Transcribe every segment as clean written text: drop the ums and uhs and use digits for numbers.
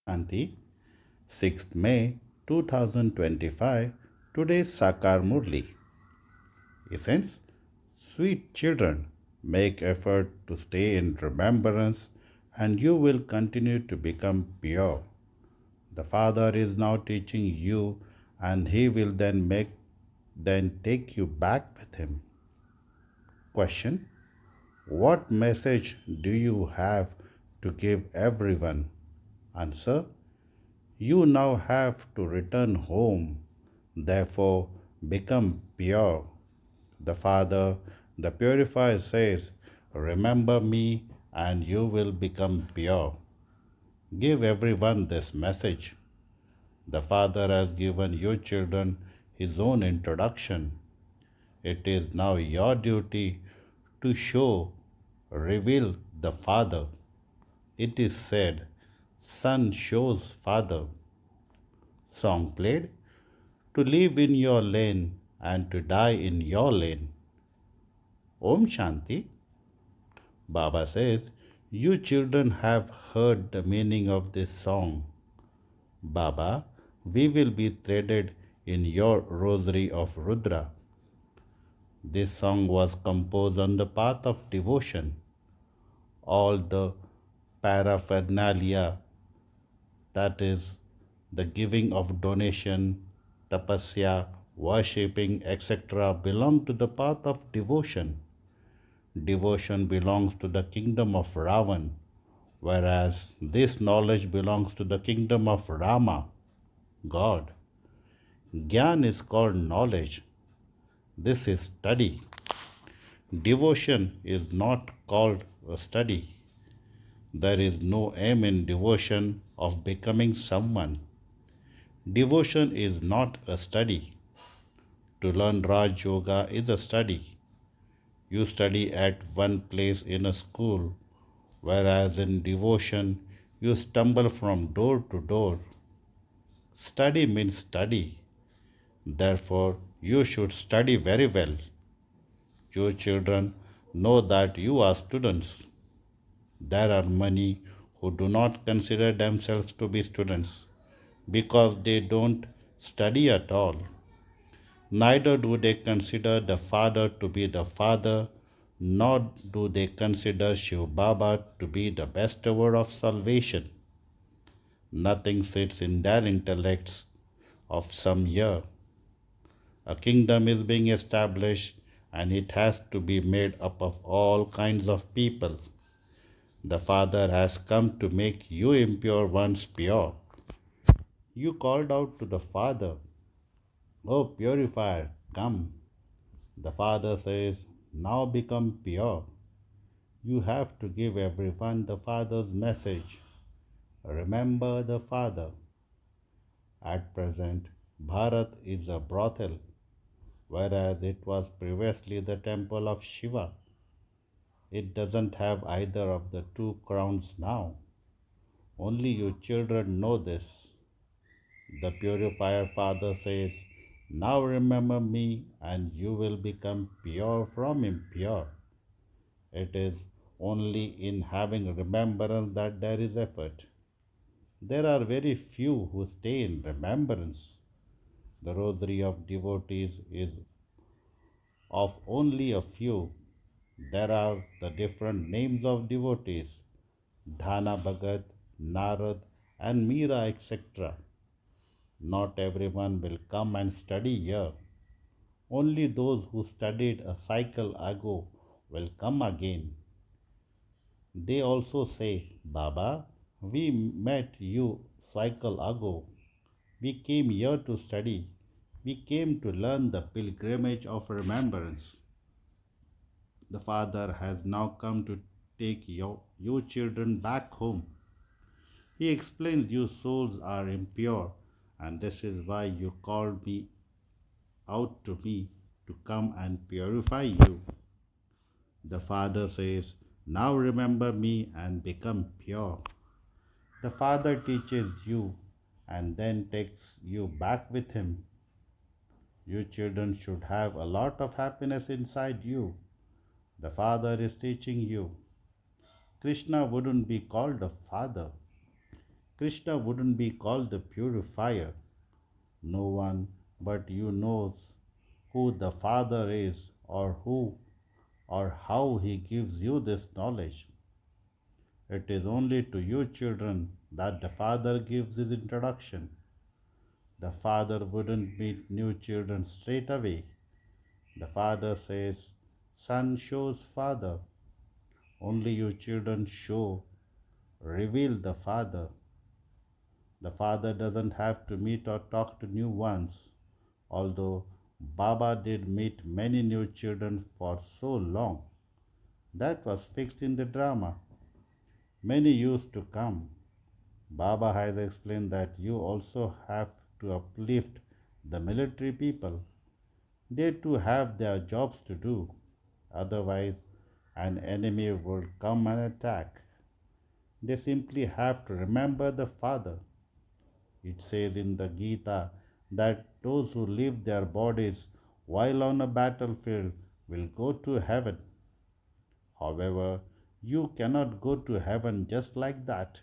Shanti, 6th May 2025. Today's Sakar Murli. Essence: sweet children, make effort to stay in remembrance and you will continue to become pure. The Father is now teaching you and he will then take you back with him. Question: what message do you have to give everyone? Answer: you now have to return home, therefore become pure. The Father, the Purifier says, remember me and you will become pure. Give everyone this message. The Father has given you children his own introduction. It is now your duty to show, reveal the Father. It is said, Son shows Father. Song played, to live in your lane and to die in your lane. Om Shanti. Baba says, you children have heard the meaning of this song. Baba, we will be threaded in your rosary of Rudra. This song was composed on the path of devotion. All the paraphernalia, that is, the giving of donation, tapasya, worshipping, etc., belong to the path of devotion. Devotion belongs to the kingdom of Ravan, whereas this knowledge belongs to the kingdom of Rama, God. Gyan is called knowledge. This is study. Devotion is not called a study. There is no aim in devotion of becoming someone. Devotion is not a study. To learn Raj Yoga is a study. You study at one place in a school, whereas in devotion you stumble from door to door. Study means study. Therefore, you should study very well. Your children know that you are students. There are many who do not consider themselves to be students because they don't study at all. Neither do they consider the Father to be the Father, nor do they consider Shiv Baba to be the bestower of salvation. Nothing sits in their intellects of some year. A kingdom is being established and it has to be made up of all kinds of people. The Father has come to make you impure ones pure. You called out to the Father, O purifier, come. The Father says, now become pure. You have to give everyone the Father's message. Remember the Father. At present, Bharat is a brothel, whereas it was previously the temple of Shiva. It doesn't have either of the two crowns now. Only you children know this. The purifier Father says, now remember me and you will become pure from impure. It is only in having remembrance that there is effort. There are very few who stay in remembrance. The rosary of devotees is of only a few. There are the different names of devotees: Dhana Bhagat, Narad, and Meera, etc. Not everyone will come and study here. Only those who studied a cycle ago will come again. They also say, Baba, we met you cycle ago. We came here to study. We came to learn the pilgrimage of remembrance. The Father has now come to take your children back home. He explains you souls are impure, and this is why you called me out to me to come and purify you. The Father says, now remember me and become pure. The Father teaches you and then takes you back with him. You children should have a lot of happiness inside you. The Father is teaching you. Krishna wouldn't be called a father. Krishna wouldn't be called the purifier. No one but you knows who the Father is or who or how he gives you this knowledge. It is only to you children that the Father gives his introduction. The Father wouldn't meet new children straight away. The Father says, Son shows Father. Only you children show, reveal the Father. The Father doesn't have to meet or talk to new ones, although Baba did meet many new children for so long. That was fixed in the drama. Many used to come. Baba has explained that you also have to uplift the military people. They too have their jobs to do. Otherwise, an enemy will come and attack. They simply have to remember the Father. It says in the Gita that those who leave their bodies while on a battlefield will go to heaven. However, you cannot go to heaven just like that.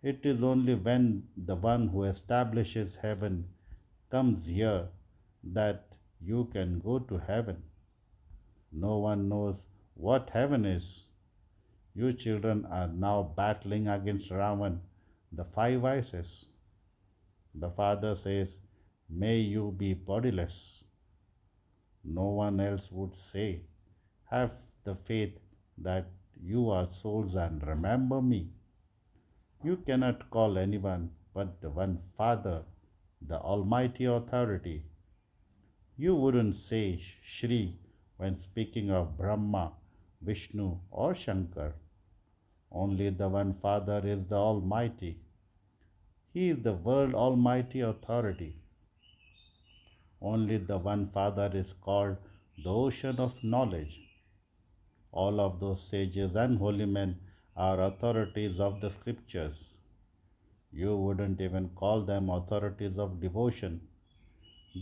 It is only when the one who establishes heaven comes here that you can go to heaven. No one knows what heaven is. You children are now battling against Ravan, the five vices. The Father says, May you be bodiless. No one else would say, Have the faith that you are souls and remember me. You cannot call anyone but the one Father, the Almighty Authority. You wouldn't say Shri when speaking of Brahma, Vishnu, or Shankar. Only the one Father is the Almighty. He is the world Almighty Authority. Only the one Father is called the Ocean of Knowledge. All of those sages and holy men are authorities of the scriptures. You wouldn't even call them authorities of devotion.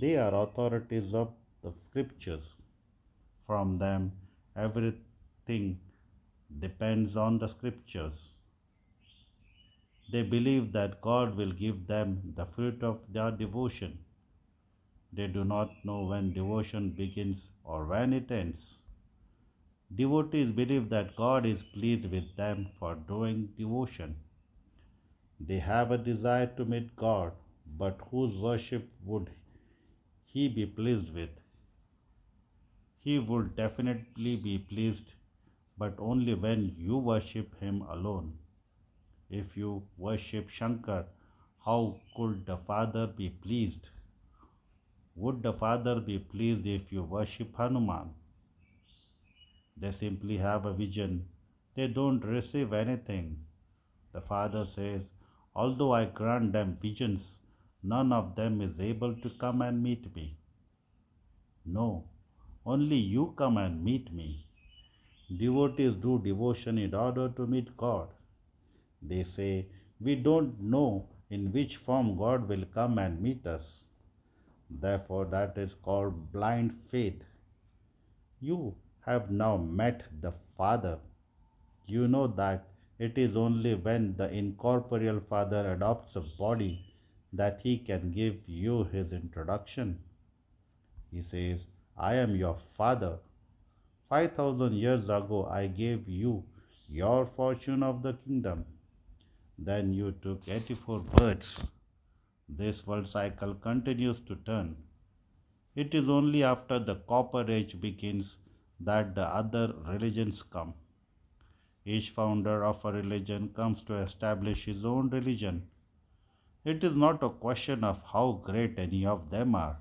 They are authorities of the scriptures. From them, everything depends on the scriptures. They believe that God will give them the fruit of their devotion. They do not know when devotion begins or when it ends. Devotees believe that God is pleased with them for doing devotion. They have a desire to meet God, but whose worship would He be pleased with? He would definitely be pleased, but only when you worship Him alone. If you worship Shankar, how could the Father be pleased? Would the Father be pleased if you worship Hanuman? They simply have a vision. They don't receive anything. The Father says, Although I grant them visions, none of them is able to come and meet me. No, only you come and meet me. Devotees do devotion in order to meet God. They say, We don't know in which form God will come and meet us. Therefore, that is called blind faith. You have now met the Father. You know that it is only when the incorporeal Father adopts a body that he can give you his introduction. He says, I am your Father. 5,000 years ago I gave you your fortune of the kingdom. Then you took 84 births. This world cycle continues to turn. It is only after the copper age begins that the other religions come. Each founder of a religion comes to establish his own religion. It is not a question of how great any of them are.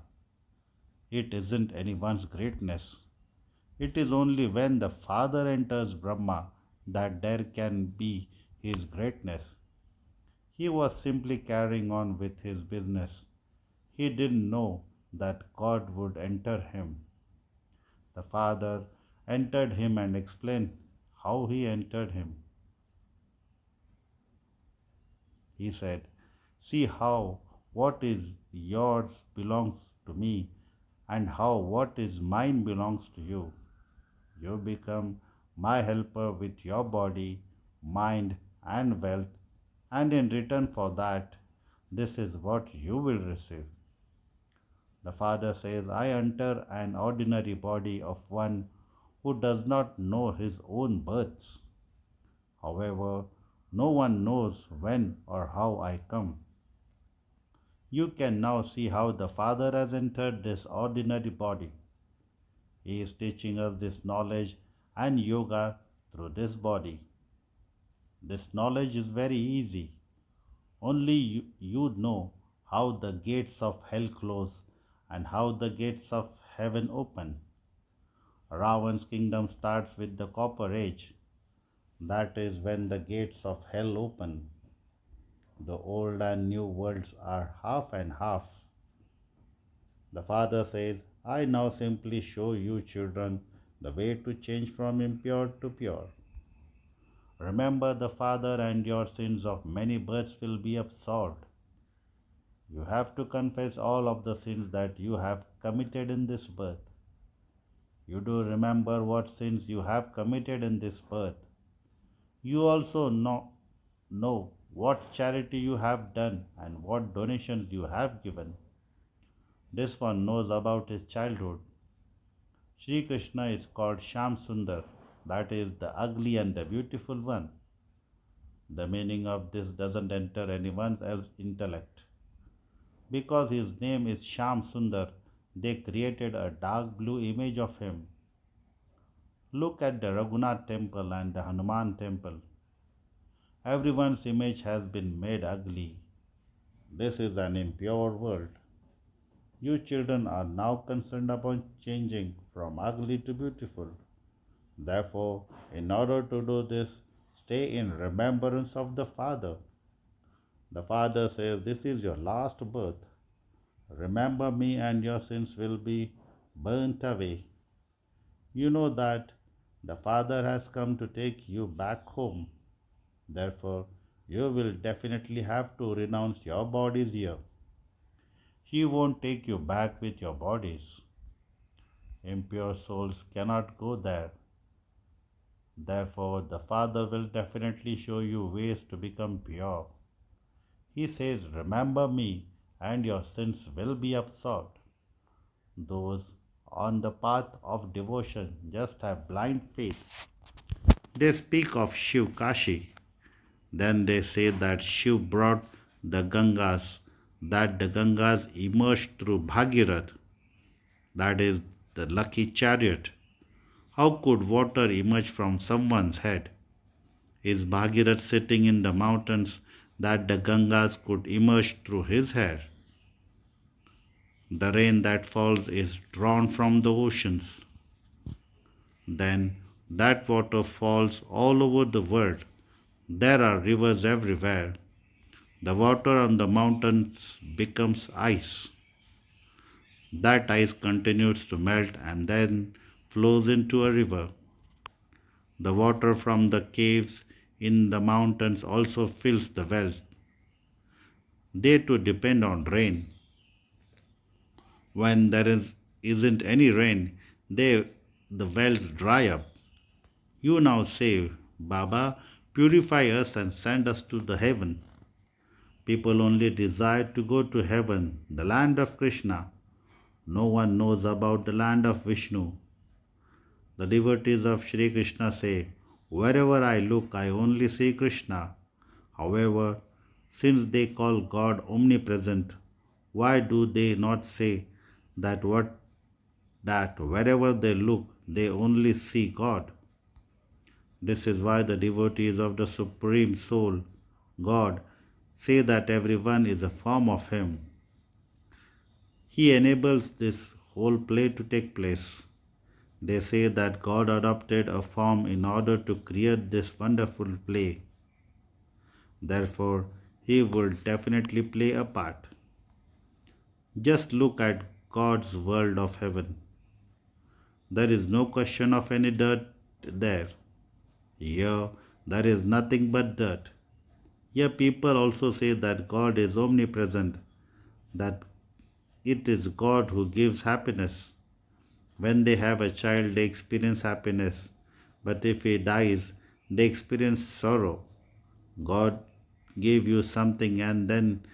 It isn't anyone's greatness. It is only when the Father enters Brahma that there can be his greatness. He was simply carrying on with his business. He didn't know that God would enter him. The Father entered him and explained how he entered him. He said, See how what is yours belongs to me, and how what is mine belongs to you. You become my helper with your body, mind, and wealth, and in return for that, this is what you will receive. The Father says, I enter an ordinary body of one who does not know his own births. However, no one knows when or how I come. You can now see how the Father has entered this ordinary body. He is teaching us this knowledge and yoga through this body. This knowledge is very easy. Only you know how the gates of hell close and how the gates of heaven open. Ravan's kingdom starts with the copper age. That is when the gates of hell open. The old and new worlds are half and half. The Father says, I now simply show you children the way to change from impure to pure. Remember the Father, and your sins of many births will be absolved. You have to confess all of the sins that you have committed in this birth. You do remember what sins you have committed in this birth. You also know what charity you have done and what donations you have given. This one knows about his childhood. Sri Krishna is called Sham Sundar, that is the ugly and the beautiful one. The meaning of this doesn't enter anyone else's intellect. Because his name is Sham Sundar, they created a dark blue image of him. Look at the Raghunath temple and the Hanuman temple. Everyone's image has been made ugly. This is an impure world. You children are now concerned about changing from ugly to beautiful. Therefore, in order to do this, stay in remembrance of the Father. The Father says, this is your last birth. Remember me and your sins will be burnt away. You know that the Father has come to take you back home. Therefore, you will definitely have to renounce your bodies here. He won't take you back with your bodies. Impure souls cannot go there. Therefore, the Father will definitely show you ways to become pure. He says, remember me and your sins will be absolved. Those on the path of devotion just have blind faith. They speak of Shiv Kashi. Then they say that Shiv brought the Gangas, that the Gangas emerged through Bhagirath, that is the lucky chariot. How could water emerge from someone's head? Is Bhagirath sitting in the mountains that the Gangas could emerge through his hair? The rain that falls is drawn from the oceans. Then that water falls all over the world. There are rivers everywhere. The water on the mountains becomes ice. That ice continues to melt and then flows into a river. The water from the caves in the mountains also fills the wells. They too depend on rain. When isn't any rain, the wells dry up. You now say, Baba, purify us and send us to the heaven. People only desire to go to heaven, the land of Krishna. No one knows about the land of Vishnu. The devotees of Sri Krishna say, wherever I look, I only see Krishna. However, since they call God omnipresent, why do they not say that wherever they look, they only see God? This is why the devotees of the Supreme Soul, God, say that everyone is a form of Him. He enables this whole play to take place. They say that God adopted a form in order to create this wonderful play. Therefore, He will definitely play a part. Just look at God's world of heaven. There is no question of any dirt there. Here, there is nothing but dirt. Here, people also say that God is omnipresent, that it is God who gives happiness. When they have a child, they experience happiness, but if he dies, they experience sorrow. God gave you something and then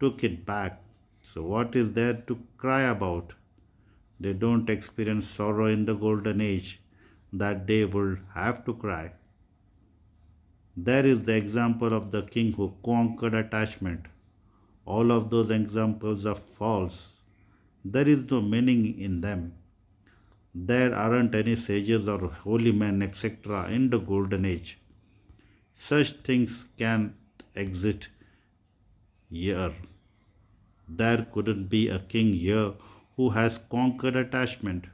took it back. So, what is there to cry about? They don't experience sorrow in the golden age that they will have to cry. There is the example of the king who conquered attachment. All of those examples are false. There is no meaning in them. There aren't any sages or holy men, etc., in the golden age. Such things can't exist here. There couldn't be a king here who has conquered attachment.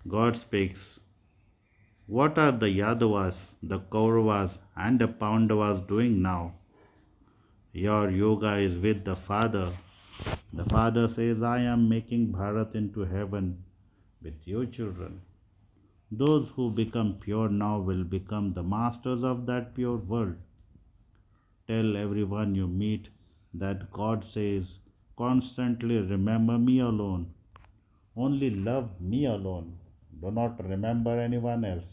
God speaks. What are the Yadavas, the Kauravas, and the Pandavas doing now? Your yoga is with the Father. The Father says, I am making Bharat into heaven with your children. Those who become pure now will become the masters of that pure world. Tell everyone you meet that God says, constantly remember me alone. Only love me alone. Do not remember anyone else.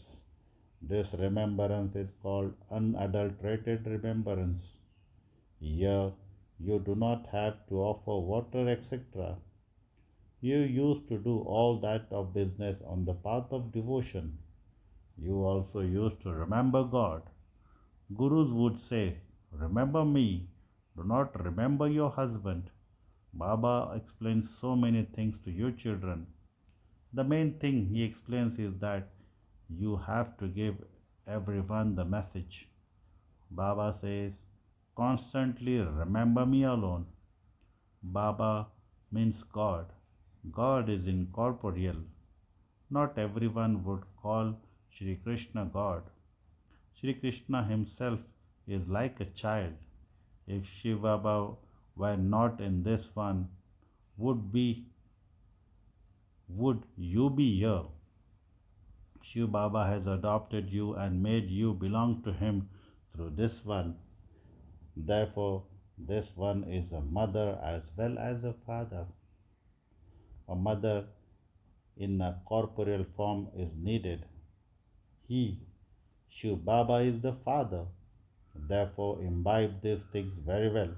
This remembrance is called unadulterated remembrance. Here, you do not have to offer water, etc. You used to do all that of business on the path of devotion. You also used to remember God. Gurus would say, remember me, do not remember your husband. Baba explains so many things to you children. The main thing he explains is that you have to give everyone the message. Baba says, constantly remember me alone. Baba means God. God is incorporeal. Not everyone would call Sri Krishna God. Sri Krishna himself is like a child. If Shiva Baba were not in this one, would be would you be here? Shiv Baba has adopted you and made you belong to him through this one. Therefore, this one is a mother as well as a father. A mother in a corporeal form is needed. He, Shiv Baba, is the father. Therefore, imbibe these things very well.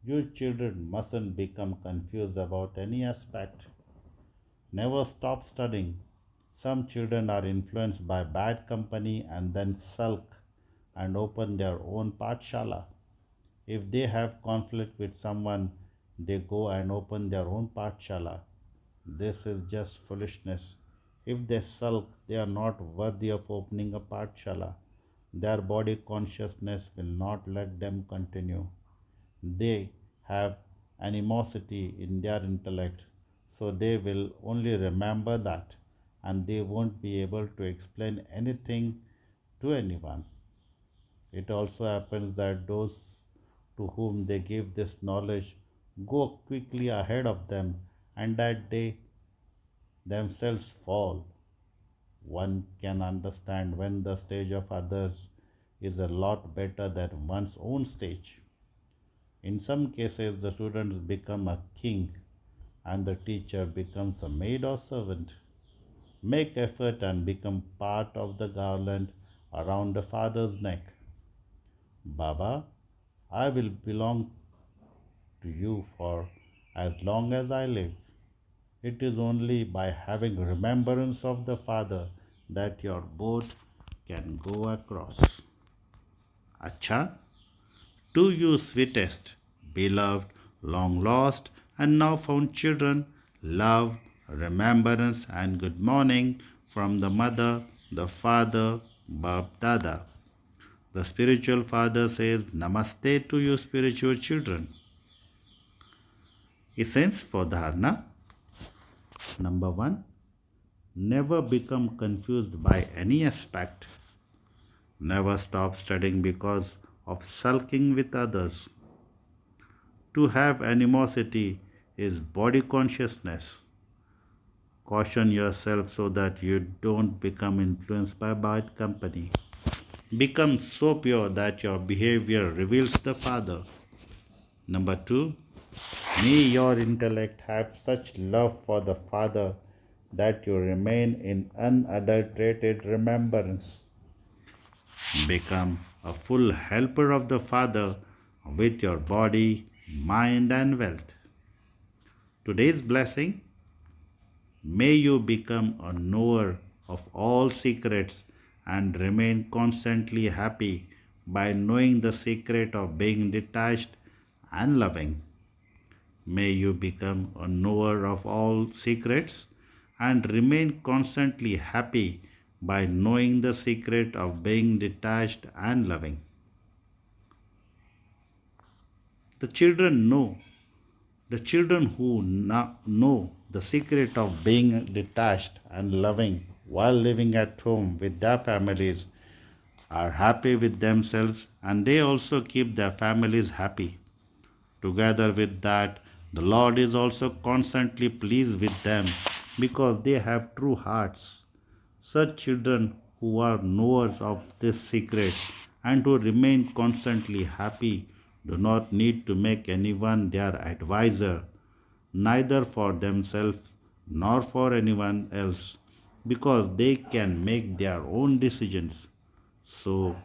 You children mustn't become confused about any aspect. Never stop studying. Some children are influenced by bad company and then sulk and open their own pathshala. If they have conflict with someone, they go and open their own pathshala. This is just foolishness. If they sulk, they are not worthy of opening a pathshala. Their body consciousness will not let them continue. They have animosity in their intellect, so they will only remember that and they won't be able to explain anything to anyone. It also happens that those to whom they give this knowledge go quickly ahead of them and that they themselves fall. One can understand when the stage of others is a lot better than one's own stage. In some cases, the students become a king and the teacher becomes a maid or servant. Make effort and become part of the garland around the father's neck. Baba, I will belong to you for as long as I live. It is only by having remembrance of the Father that your boat can go across. Acha, to you sweetest, beloved, long lost, and now found children, love, remembrance, and good morning from the mother, the father, Bab Dada. The spiritual father says, Namaste to you, spiritual children. Essence for dharana. Number one, never become confused by any aspect. Never stop studying because of sulking with others. To have animosity is body consciousness. Caution yourself so that you don't become influenced by bad company. Become so pure that your behavior reveals the Father. Number two, may your intellect have such love for the Father that you remain in unadulterated remembrance. Become a full helper of the Father with your body, mind, and wealth. Today's blessing: may you become a knower of all secrets and remain constantly happy by knowing the secret of being detached and loving. May you become a knower of all secrets and remain constantly happy by knowing the secret of being detached and loving. The children know, the children who know the secret of being detached and loving while living at home with their families are happy with themselves, and they also keep their families happy. Together with that, the Lord is also constantly pleased with them because they have true hearts. Such children who are knowers of this secret and who remain constantly happy do not need to make anyone their advisor, neither for themselves nor for anyone else, because they can make their own decisions. So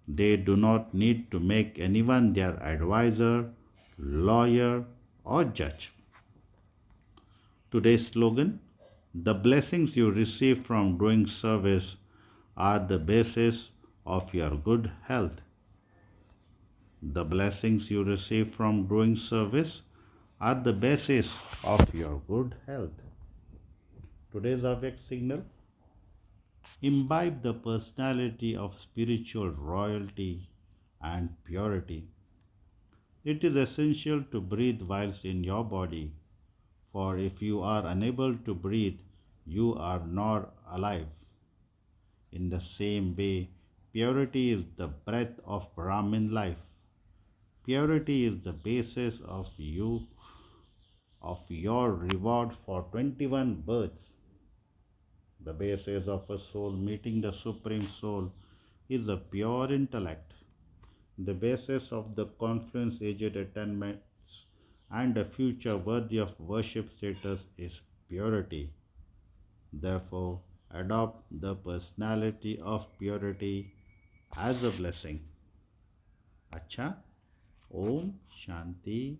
they do not need to make anyone their advisor, lawyer, or judge. Today's slogan: the blessings you receive from doing service are the basis of your good health. The blessings you receive from doing service are the basis of your good health. Today's object signal: imbibe the personality of spiritual royalty and purity. It is essential to breathe whilst in your body, for if you are unable to breathe, you are not alive. In the same way, purity is the breath of Brahmin life. Purity is the basis of your reward for 21 births. The basis of a soul meeting the Supreme Soul is a pure intellect. The basis of the confluence aged attainments and a future worthy of worship status is purity. Therefore, adopt the personality of purity as a blessing. Acha, Om Shanti